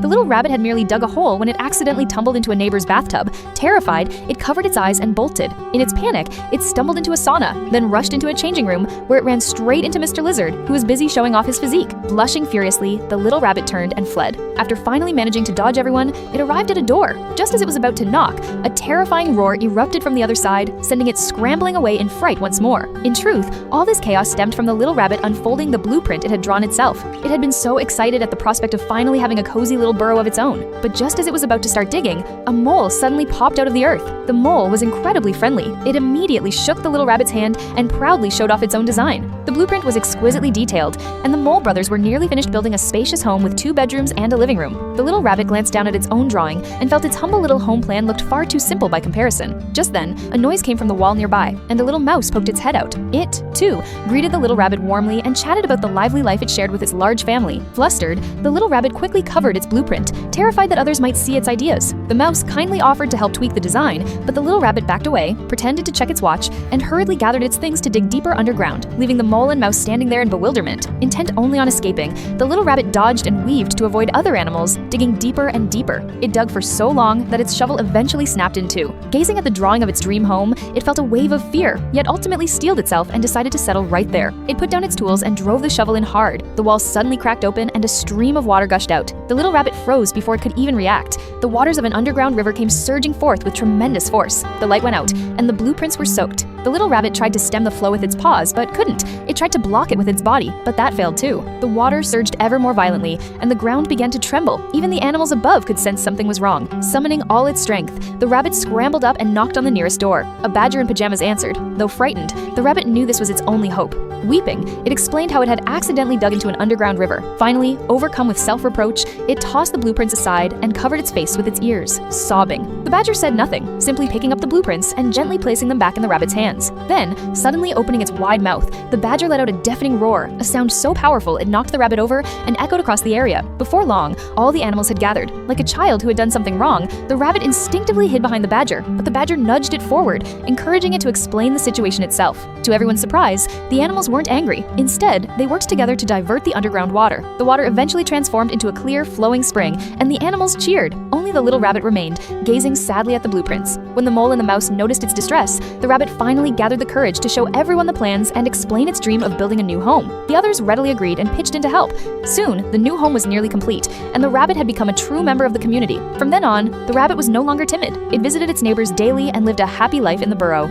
The little rabbit had merely dug a hole when it accidentally tumbled into a neighbor's bathtub. Terrified, it covered its eyes and bolted. In its panic, it stumbled into a sauna, then rushed into a changing room where it ran straight into Mr. Lizard, who was busy showing off his physique. Blushing furiously, the little rabbit turned and fled. After finally managing to dodge everyone, it arrived at a door. Just as it was about to knock, a terrifying roar erupted from the other side, sending it scrambling away in fright once more. In truth, all this chaos stemmed from the little rabbit unfolding the blueprint it had drawn itself. It had been so excited at the prospect of finally having a cozy little burrow of its own. But just as it was about to start digging, a mole suddenly popped out of the earth. The mole was incredibly friendly. It immediately shook the little rabbit's hand and proudly showed off its own design. The blueprint was exquisitely detailed, and the Mole brothers were nearly finished building a spacious home with 2 bedrooms and a living room. The little rabbit glanced down at its own drawing and felt its humble little home plan looked far too simple by comparison. Just then, a noise came from the wall nearby, and a little mouse poked its head out. It, too, greeted the little rabbit warmly and chatted about the lively life it shared with its large family. Flustered, the little rabbit quickly covered its blueprint, terrified that others might see its ideas. The mouse kindly offered to help tweak the design, but the little rabbit backed away, pretended to check its watch, and hurriedly gathered its things to dig deeper underground, leaving the mole and mouse standing there in bewilderment. Intent only on escaping, the little rabbit dodged and weaved to avoid other animals, digging deeper and deeper. It dug for so long that its shovel eventually snapped in two. Gazing at the drawing of its dream home, it felt a wave of fear, yet ultimately steeled itself and decided to settle right there. It put down its tools and drove the shovel in hard. The wall suddenly cracked open and a stream of water gushed out. The little rabbit froze before it could even react. The waters of an underground river came surging forth with tremendous force. The light went out, and the blueprints were soaked. The little rabbit tried to stem the flow with its paws, but couldn't. It tried to block it with its body, but that failed too. The water surged ever more violently, and the ground began to tremble. Even the animals above could sense something was wrong. Summoning all its strength, the rabbit scrambled up and knocked on the nearest door. A badger in pajamas answered. Though frightened, the rabbit knew this was its only hope. Weeping, it explained how it had accidentally dug into an underground river. Finally, overcome with self-reproach, it tossed the blueprints aside and covered its face with its ears, sobbing. The badger said nothing, simply picking up the blueprints and gently placing them back in the rabbit's hands. Then, suddenly opening its wide mouth, the badger let out a deafening roar, a sound so powerful it knocked the rabbit over and echoed across the area. Before long, all the animals had gathered. Like a child who had done something wrong, the rabbit instinctively hid behind the badger, but the badger nudged it forward, encouraging it to explain the situation itself. To everyone's surprise, the animals weren't angry. Instead, they worked together to divert the underground water. The water eventually transformed into a clear, flowing spring, and the animals cheered. Only the little rabbit remained, gazing sadly at the blueprints. When the mole and the mouse noticed its distress, the rabbit finally gathered the courage to show everyone the plans and explain its dream of building a new home. The others readily agreed and pitched in to help. Soon, the new home was nearly complete, and the rabbit had become a true member of the community. From then on, the rabbit was no longer timid. It visited its neighbors daily and lived a happy life in the burrow.